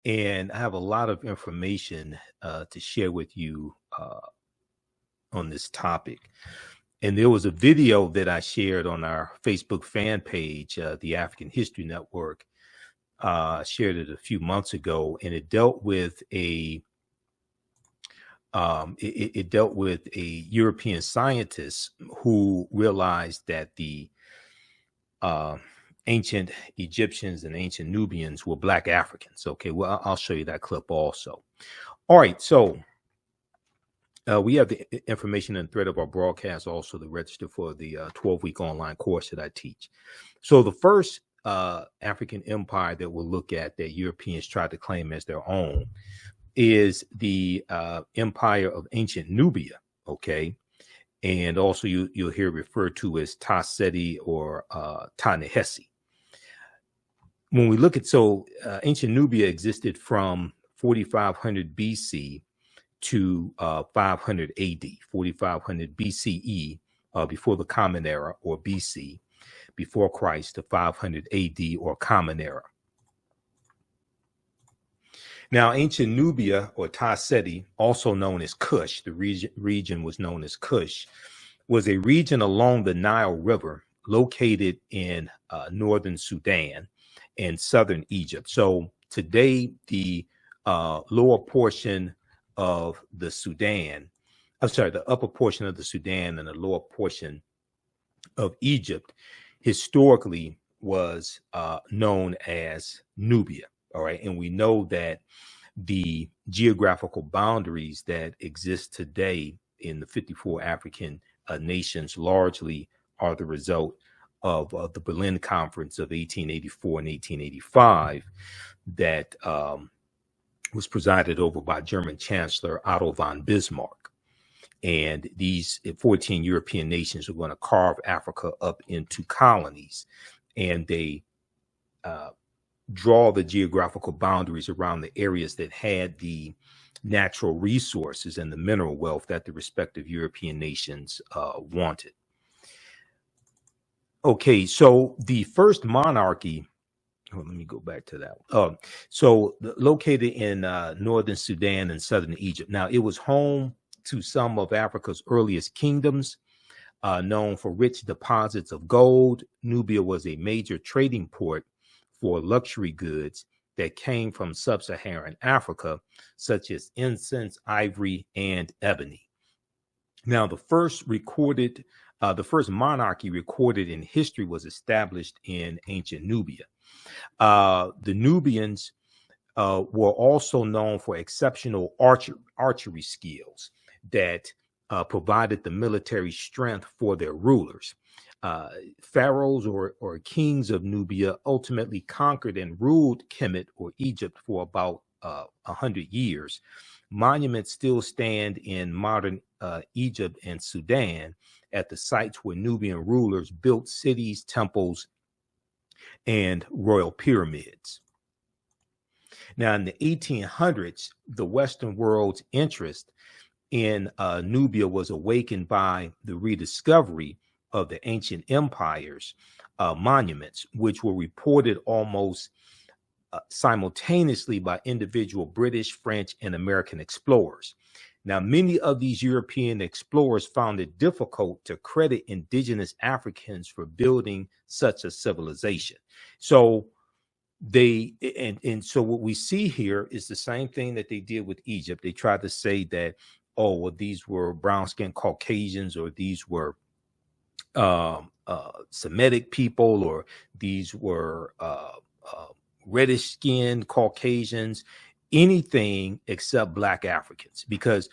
and I have a lot of information to share with you on this topic. And there was a video that I shared on our Facebook fan page, the African History Network. Shared it a few months ago, and it dealt with a European scientist who realized that the ancient Egyptians and ancient Nubians were Black Africans. Okay, well, I'll show you that clip also. All right, so we have the information and thread of our broadcast, also the register for the 12-week online course that I teach. So the first African empire that we'll look at that Europeans tried to claim as their own is the empire of ancient Nubia, okay? And also you'll hear referred to as Ta Seti or Ta-Nehesi. When we look at, ancient Nubia existed from 4500 BC to 500 AD, 4500 BCE, before the Common Era, or BC, before Christ, to 500 AD, or Common Era. Now, ancient Nubia, or Ta Seti, also known as Kush, the region was known as Kush, was a region along the Nile River located in northern Sudan and southern Egypt. So today, the lower portion of the Sudan, the upper portion of the Sudan and the lower portion of Egypt historically was known as Nubia. All right. And we know that the geographical boundaries that exist today in the 54 African nations largely are the result of the Berlin Conference of 1884 and 1885 that was presided over by German Chancellor Otto von Bismarck. And these 14 European nations are going to carve Africa up into colonies, and they draw the geographical boundaries around the areas that had the natural resources and the mineral wealth that the respective European nations wanted. Okay, so the first monarchy, let me go back to that. Located in northern Sudan and southern Egypt. Now, it was home to some of Africa's earliest kingdoms, known for rich deposits of gold. Nubia was a major trading port for luxury goods that came from sub-Saharan Africa, such as incense, ivory, and ebony. Now, the first monarchy recorded in history was established in ancient Nubia. The Nubians were also known for exceptional archery skills that provided the military strength for their rulers. Pharaohs or kings of Nubia ultimately conquered and ruled Kemet, or Egypt, for about 100 years. Monuments still stand in modern Egypt and Sudan at the sites where Nubian rulers built cities, temples, and royal pyramids. Now, in the 1800s, the Western world's interest in Nubia was awakened by the rediscovery of the ancient empire's monuments, which were reported almost simultaneously by individual British, French, and American explorers. Now, many of these European explorers found it difficult to credit indigenous Africans for building such a civilization. So so what we see here is the same thing that they did with Egypt. They tried to say that, oh, well, these were brown-skinned Caucasians, or these were Semitic people, or these were reddish-skinned Caucasians, anything except Black Africans, because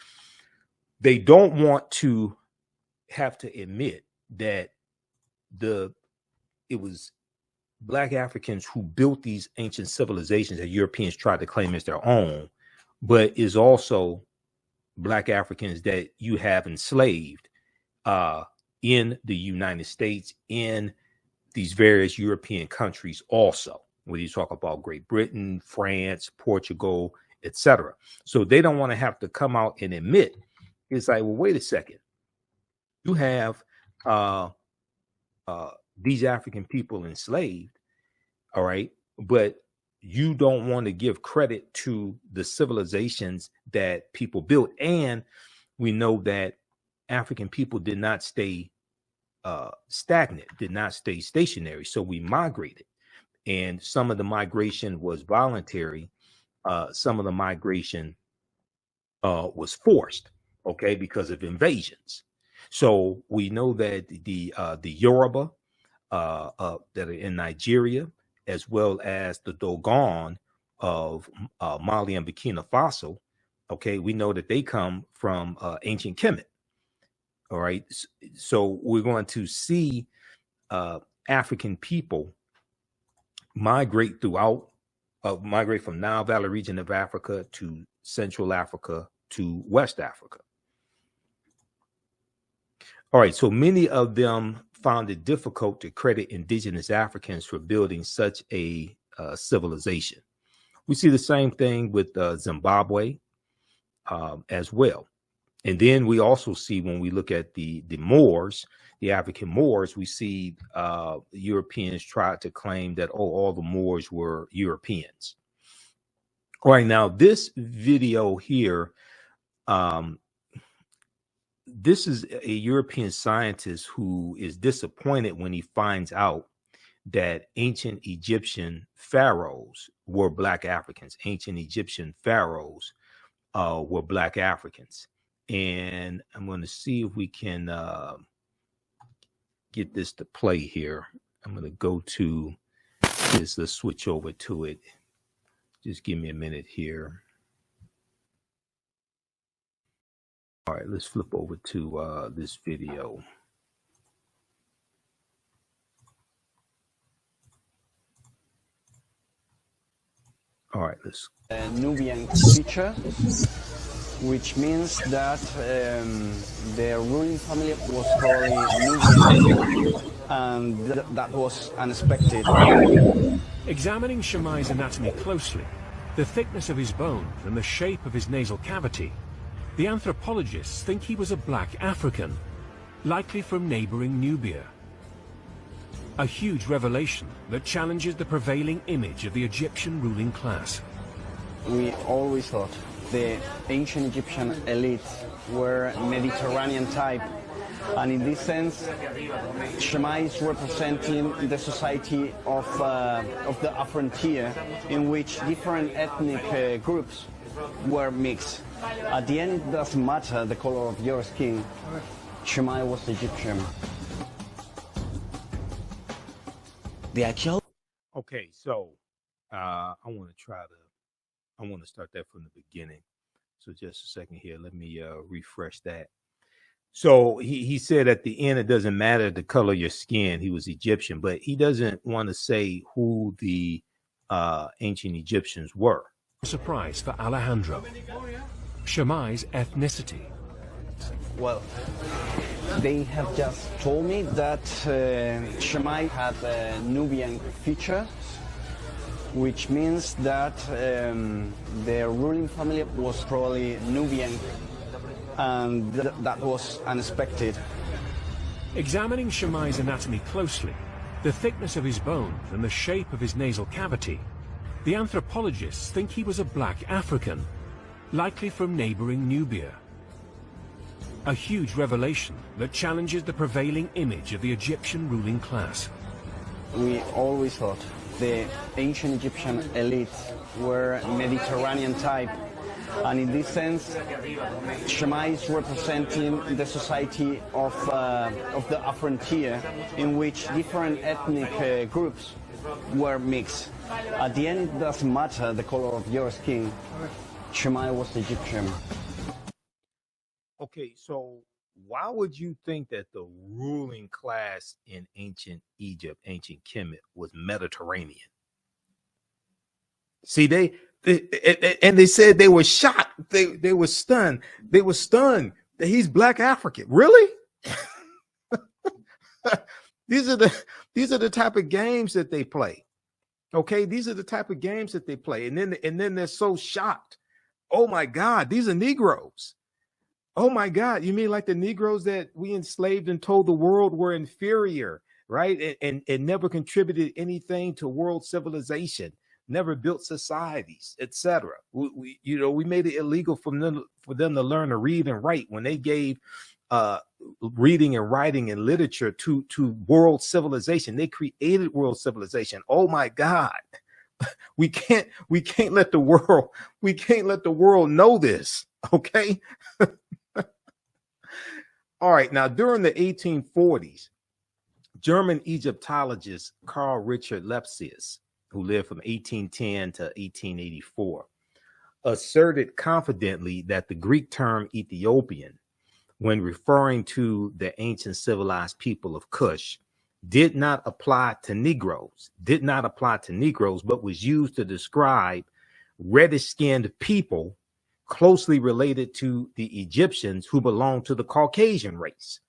they don't want to have to admit that it was Black Africans who built these ancient civilizations that Europeans tried to claim as their own, but is also Black Africans that you have enslaved in the United States, in these various European countries also, when you talk about Great Britain, France, Portugal, etc. So they don't want to have to come out and admit, it's like, well, wait a second. You have these African people enslaved, all right, but you don't want to give credit to the civilizations that people built. And we know that African people did not stay stagnant, did not stay stationary. So we migrated. And some of the migration was voluntary. Some of the migration was forced, okay, because of invasions. So we know that the Yoruba that are in Nigeria, as well as the Dogon of Mali and Burkina Faso, okay, we know that they come from ancient Kemet. All right, so we're going to see African people migrate migrate from Nile Valley region of Africa to Central Africa to West Africa. All right, so many of them found it difficult to credit indigenous Africans for building such a civilization. We see the same thing with Zimbabwe as well. And then we also see, when we look at the Moors, the African Moors, we see Europeans tried to claim that, oh, all the Moors were Europeans. All right, now this video here, this is a European scientist who is disappointed when he finds out that ancient Egyptian pharaohs were Black Africans. Ancient Egyptian pharaohs were Black Africans. And I'm going to see if we can get this to play here. I'm going to go to this. Let's switch over to it. Just give me a minute here. All right, let's flip over to this video. All right, let's. Nubian feature, which means that the ruling family was probably Nubian, and that was unexpected. Examining Shammai's anatomy closely, the thickness of his bones and the shape of his nasal cavity, the anthropologists think he was a Black African, likely from neighboring Nubia. A huge revelation that challenges the prevailing image of the Egyptian ruling class. We always thought the ancient Egyptian elite were Mediterranean type, and in this sense, Shammai is representing the society of the frontier, in which different ethnic groups were mixed. At the end, it doesn't matter the color of your skin. Shammai was Egyptian. Okay, so I want to start that from the beginning. So just a second here. Let me refresh that. So he said at the end, it doesn't matter the color of your skin. He was Egyptian, but he doesn't want to say who the ancient Egyptians were. Surprise for Alejandro. Shammai's ethnicity. Well, they have just told me that Shammai had a Nubian feature, which means that the ruling family was probably Nubian, and that was unexpected. Examining Shammai's anatomy closely, the thickness of his bones and the shape of his nasal cavity, the anthropologists think he was a Black African, likely from neighboring Nubia. A huge revelation that challenges the prevailing image of the Egyptian ruling class. We always thought the ancient Egyptian elite were Mediterranean type, and in this sense, Shammai is representing the society of the frontier, in which different ethnic groups were mixed. At the end, it doesn't matter the color of your skin. Shammai was Egyptian. Okay, so why would you think that the ruling class in ancient Egypt, ancient Kemet, was Mediterranean? See, they said they were shocked. They were stunned. They were stunned that he's Black African. Really? These are the type of games that they play. Okay, these are the type of games that they play, and then they're so shocked. Oh my God, these are Negroes. Oh my God, you mean like the Negroes that we enslaved and told the world were inferior, right? And never contributed anything to world civilization. never built societies, etc. We made it illegal for them to learn to read and write when they gave reading and writing and literature to world civilization. They created world civilization. Oh my God. We can't let the world know this. Okay. All right. Now, during the 1840s, German Egyptologist Carl Richard Lepsius, who lived from 1810 to 1884, asserted confidently that the Greek term Ethiopian, when referring to the ancient civilized people of Kush, did not apply to Negroes, but was used to describe reddish-skinned people closely related to the Egyptians who belonged to the Caucasian race.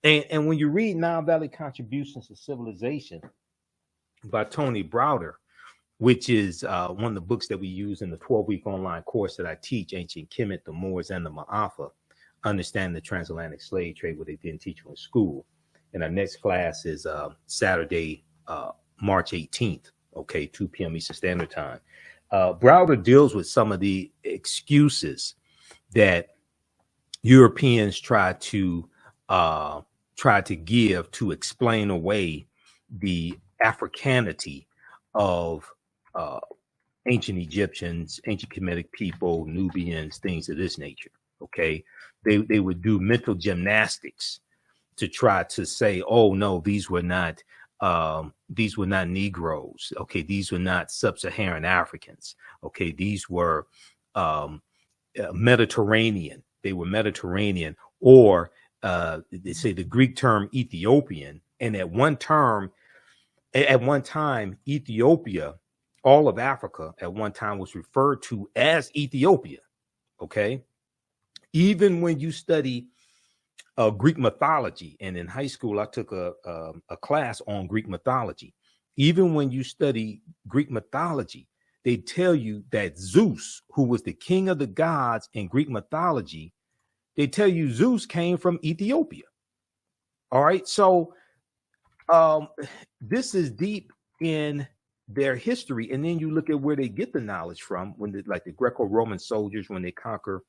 And when you read Nile Valley Contributions to Civilization by Tony Browder, which is one of the books that we use in the 12-week online course that I teach, Ancient Kemet, the Moors, and the Ma'afa, Understanding the Transatlantic Slave Trade, what they didn't teach you in school. And our next class is Saturday, March 18th, okay, 2 p.m. Eastern Standard Time. Browder deals with some of the excuses that Europeans try to give to explain away the Africanity of ancient Egyptians, ancient Kemetic people, Nubians, things of this nature. Okay, they would do mental gymnastics to try to say, oh no, these were not Negroes. Okay, these were not sub-Saharan Africans. Okay, these were Mediterranean. They were Mediterranean, or they say the Greek term Ethiopian. And at one time, Ethiopia, all of Africa at one time was referred to as Ethiopia. Okay, even when you study Greek mythology, and in high school I took a class on Greek mythology. Even when you study Greek mythology, they tell you that Zeus, who was the king of the gods in Greek mythology, they tell you Zeus came from Ethiopia. All right, so this is deep in their history, and then you look at where they get the knowledge from. When like the Greco-Roman soldiers, when they conquer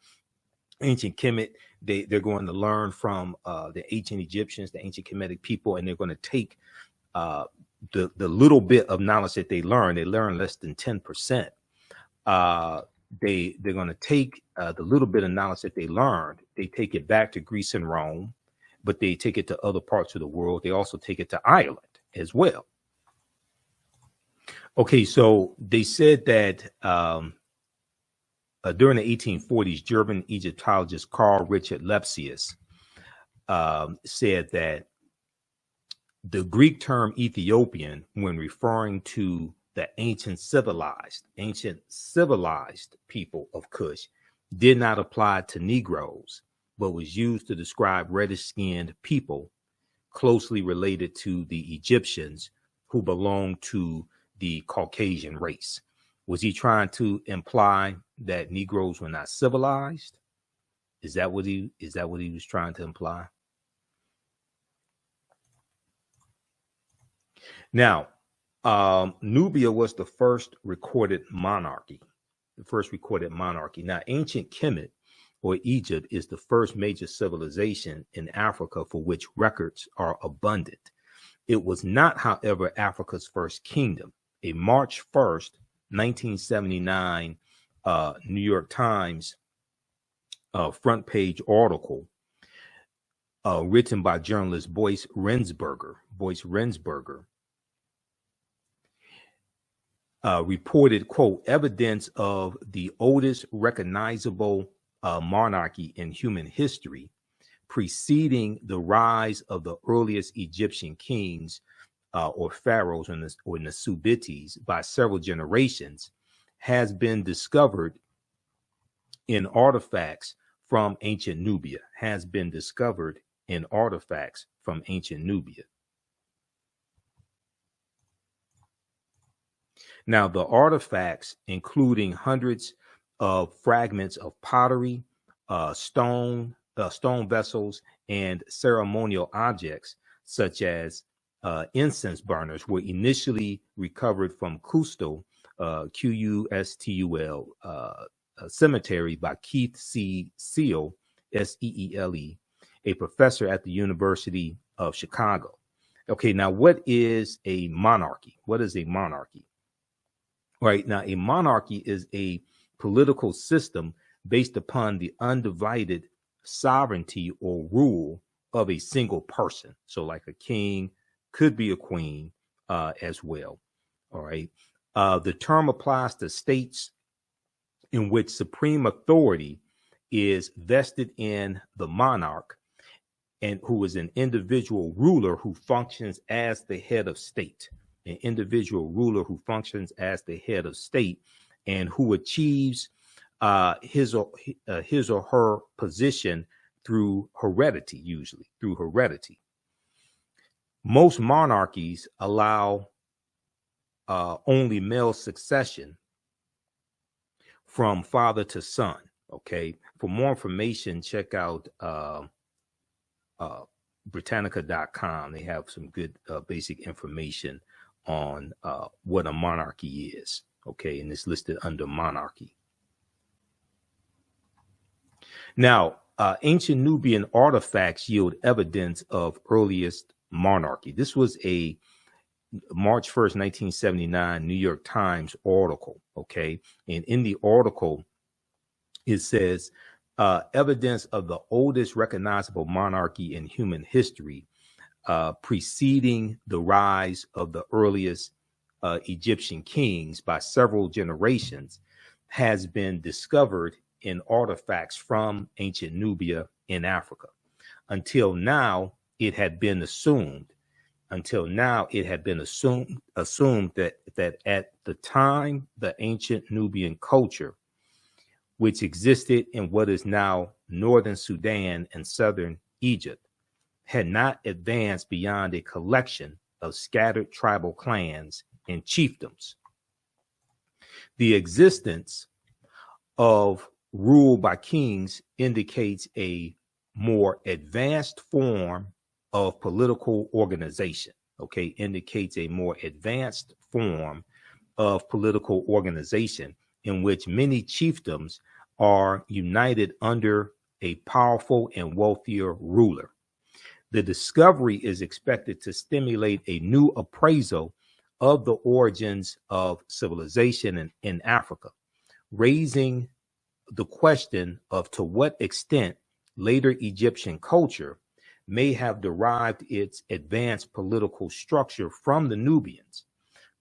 ancient Kemet, they're going to learn from the ancient Egyptians, the ancient Kemetic people, and they're going to take the little bit of knowledge that they learn. They learn less than 10%. They're going to take the little bit of knowledge that they learned. They take it back to Greece and Rome, but they take it to other parts of the world. They also take it to Ireland as well. Okay, so they said that during the 1840s, German Egyptologist Carl Richard Lepsius said that the Greek term Ethiopian, when referring to the ancient civilized people of Kush, did not apply to Negroes, but was used to describe reddish-skinned people closely related to the Egyptians who belonged to the Caucasian race. Was he trying to imply that Negroes were not civilized? Is that what he was trying to imply? Now, Nubia was the first recorded monarchy. Now, ancient Kemet, or Egypt, is the first major civilization in Africa for which records are abundant. It was not, however, Africa's first kingdom. A March 1st, 1979 New York Times front page article written by journalist Boyce Rensberger reported, quote, evidence of the oldest recognizable monarchy in human history, preceding the rise of the earliest Egyptian kings or pharaohs or Nasubites by several generations, has been discovered in artifacts from ancient Nubia. Now, the artifacts, including hundreds of fragments of pottery, stone vessels, and ceremonial objects, such as incense burners, were initially recovered from Cusco Qustul, Cemetery by Keith C. Seale, Seele, a professor at the University of Chicago. Okay, now what is a monarchy? What is a monarchy? Right, now a monarchy is a political system based upon the undivided sovereignty or rule of a single person. So like a king, could be a queen as well. All right. The term applies to states in which supreme authority is vested in the monarch, and who is an individual ruler who functions as the head of state. An individual ruler who functions as the head of state and who achieves his or her position through heredity, usually through heredity. Most monarchies allow only male succession from father to son. Okay. For more information, check out Britannica.com. They have some good basic information on what a monarchy is. Okay. And it's listed under monarchy. Now, ancient Nubian artifacts yield evidence of earliest monarchy. This was a March 1st, 1979 New York Times article. Okay. And in the article, it says evidence of the oldest recognizable monarchy in human history, preceding the rise of the earliest Egyptian kings by several generations, has been discovered in artifacts from ancient Nubia in Africa. Until now, it had been assumed that at the time, the ancient Nubian culture, which existed in what is now northern Sudan and southern Egypt, had not advanced beyond a collection of scattered tribal clans and chiefdoms. The existence of rule by kings indicates a more advanced form of political organization. Okay, indicates a more advanced form of political organization in which many chiefdoms are united under a powerful and wealthier ruler. The discovery is expected to stimulate a new appraisal of the origins of civilization in Africa, raising the question of to what extent later Egyptian culture may have derived its advanced political structure from the Nubians.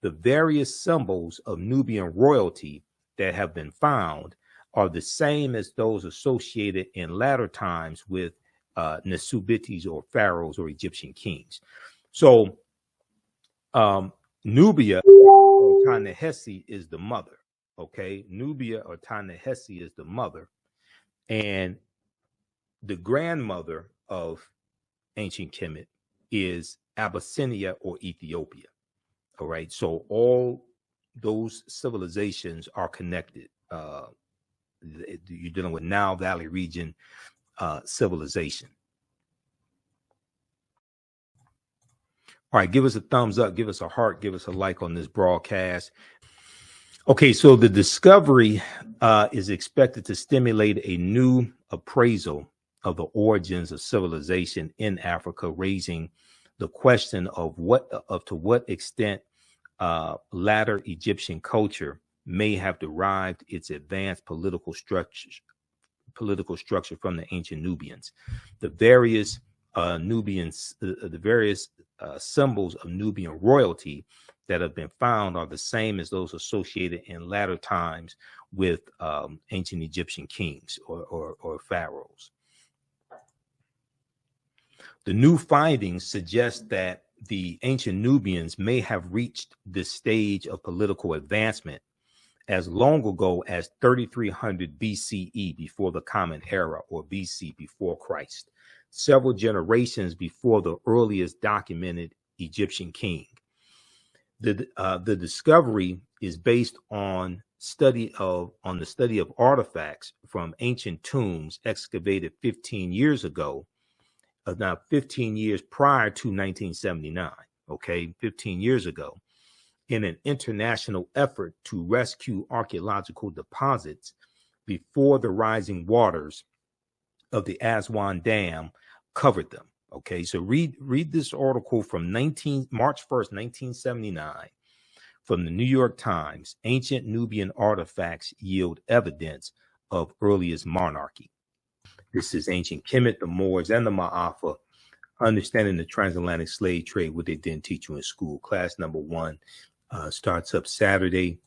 The various symbols of Nubian royalty that have been found are the same as those associated in latter times with Nasubites or pharaohs or Egyptian kings. So Nubia or Ta-Nehesi is the mother. Okay, Nubia or Ta-Nehesi is the mother, and the grandmother of ancient Kemet is Abyssinia or Ethiopia. All right, so all those civilizations are connected. You're dealing with Nile Valley region civilization. All right, give us a thumbs up, give us a heart, give us a like on this broadcast. Okay, so the discovery is expected to stimulate a new appraisal of the origins of civilization in Africa, raising the question of to what extent latter Egyptian culture may have derived its advanced political structure from the ancient Nubians. The various symbols of Nubian royalty that have been found are the same as those associated in latter times with ancient Egyptian kings or pharaohs. The new findings suggest that the ancient Nubians may have reached this stage of political advancement as long ago as 3300 BCE, before the Common Era, or BC, before Christ, several generations before the earliest documented Egyptian king. The discovery is based on the study of artifacts from ancient tombs excavated 15 years ago, now 15 years prior to 1979. Okay, 15 years ago, in an international effort to rescue archaeological deposits before the rising waters of the Aswan Dam covered them. Okay, so read this article from March 1st, 1979, from the New York Times. Ancient Nubian artifacts yield evidence of earliest monarchy. This is ancient Kemet, the Moors, and the Ma'afa, understanding the transatlantic slave trade, what they didn't teach you in school. Class number 1 starts up Saturday,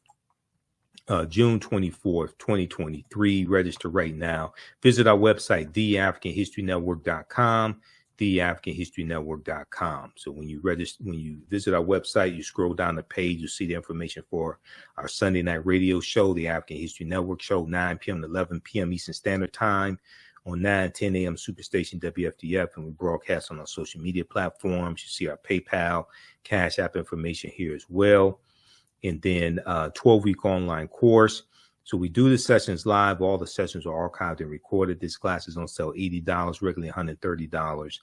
June 24th, 2023. Register right now. Visit our website, theafricanhistorynetwork.com, theafricanhistorynetwork.com. So when you visit our website, you scroll down the page, you see the information for our Sunday night radio show, the African History Network show, 9 p.m. to 11 p.m. Eastern Standard Time on 9:10 a.m. Superstation WFDF, and we broadcast on our social media platforms. You see our PayPal, Cash App information here as well. And then 12-week online course. So we do the sessions live. All the sessions are archived and recorded. This class is on sale $80, regularly $130.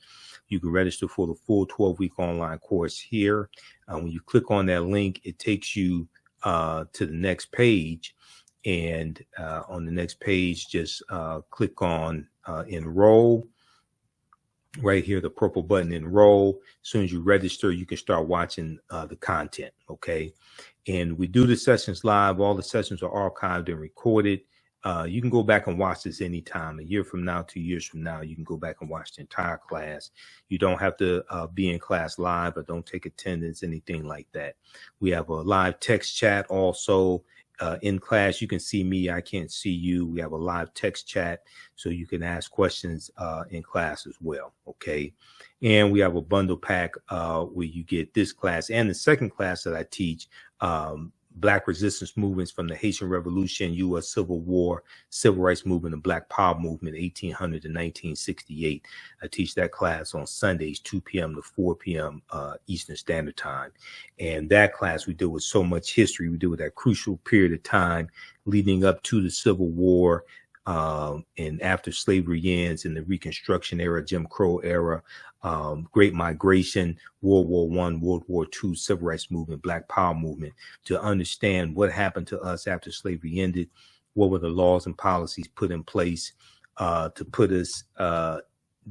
You can register for the full 12-week online course here. When you click on that link, it takes you to the next page. And on the next page, just click on enroll. Right here, the purple button, enroll. As soon as you register, you can start watching the content, okay? And we do the sessions live. All the sessions are archived and recorded. You can go back and watch this anytime. A year from now, 2 years from now, you can go back and watch the entire class. You don't have to be in class live or don't take attendance, anything like that. We have a live text chat also. In class, you can see me, I can't see you. We have a live text chat, so you can ask questions in class as well, okay? And we have a bundle pack where you get this class and the second class that I teach, Black resistance movements from the Haitian Revolution, U.S. Civil War, Civil Rights Movement, and Black Power Movement, 1800 to 1968. I teach that class on Sundays, 2 p.m. to 4 p.m. Eastern Standard Time. And that class, we deal with so much history. We deal with that crucial period of time leading up to the Civil War, and after slavery ends, in the Reconstruction era, Jim Crow era, Great Migration, World War I, World War II, Civil Rights Movement, Black Power Movement, to understand what happened to us after slavery ended, what were the laws and policies put in place to put us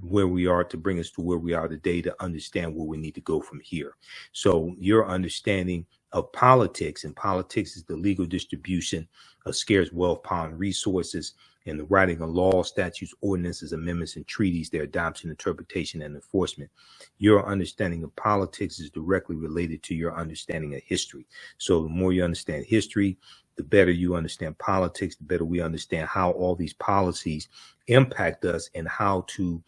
where we are, to bring us to where we are today, to understand where we need to go from here. So your understanding of politics, and politics is the legal distribution of scarce wealth, power, and resources, and the writing of laws, statutes, ordinances, amendments, and treaties, their adoption, interpretation, and enforcement. Your understanding of politics is directly related to your understanding of history. So the more you understand history, the better you understand politics, the better we understand how all these policies impact us and how to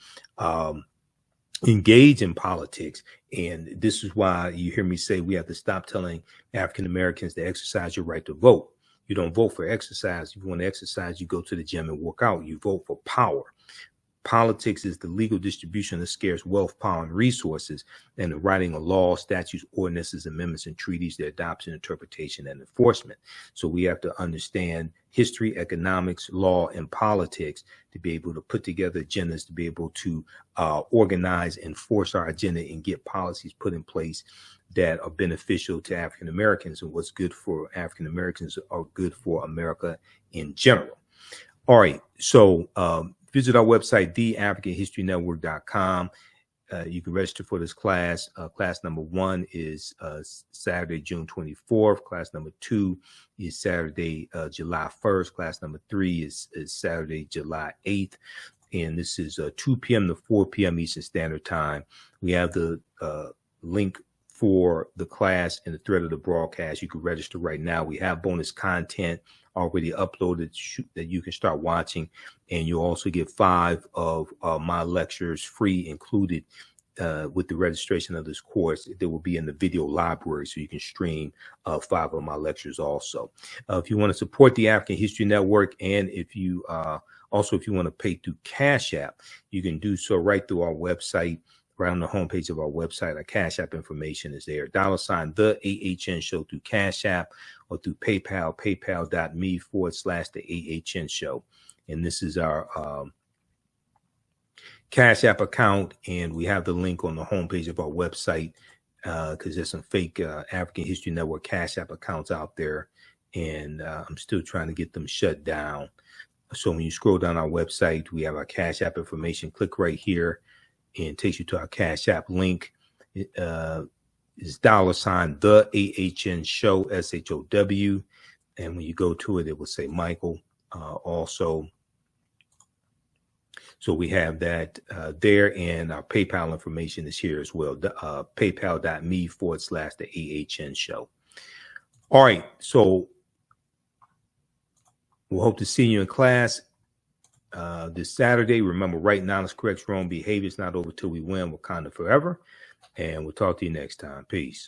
engage in politics. And this is why you hear me say we have to stop telling African Americans to exercise your right to vote. You don't vote for exercise. If you want to exercise, you go to the gym and work out. You vote for power. Politics is the legal distribution of scarce wealth, power, and resources, and the writing of laws, statutes, ordinances, amendments, and treaties, their adoption, interpretation, and enforcement. So we have to understand history, economics, law, and politics to be able to put together agendas, to be able to organize and force our agenda and get policies put in place that are beneficial to African Americans, and what's good for African Americans are good for America in general. All right, so visit our website, theafricanhistorynetwork.com. You can register for this class. Class number 1 is Saturday, June 24th. Class number 2 is Saturday, July 1st. Class number 3 is Saturday, July 8th. And this is 2 p.m. to 4 p.m. Eastern Standard Time. We have the link for the class in the thread of the broadcast. You can register right now. We have bonus content already uploaded that you can start watching, and you'll also get 5 of my lectures free included with the registration of this course. They will be in the video library, so you can stream 5 of my lectures also. If you want to support the African History Network, and if you if you want to pay through Cash App, you can do so right through our website. Right on the homepage of our website, our Cash App information is there. $ the AHN show through Cash App, or through PayPal, paypal.me/the AHN show. And this is our Cash App account, and we have the link on the homepage of our website because there's some fake African History Network Cash App accounts out there, and I'm still trying to get them shut down. So when you scroll down our website, we have our Cash App information. Click right here, and it takes you to our Cash App link. It's $, the AHN show, SHOW. And when you go to it, it will say Michael also. So we have that there, and our PayPal information is here as well. PayPal.me/the AHN show. All right. So we'll hope to see you in class this Saturday. Remember, right knowledge corrects wrong behavior. It's not over till we win. Wakanda forever. And we'll talk to you next time. Peace.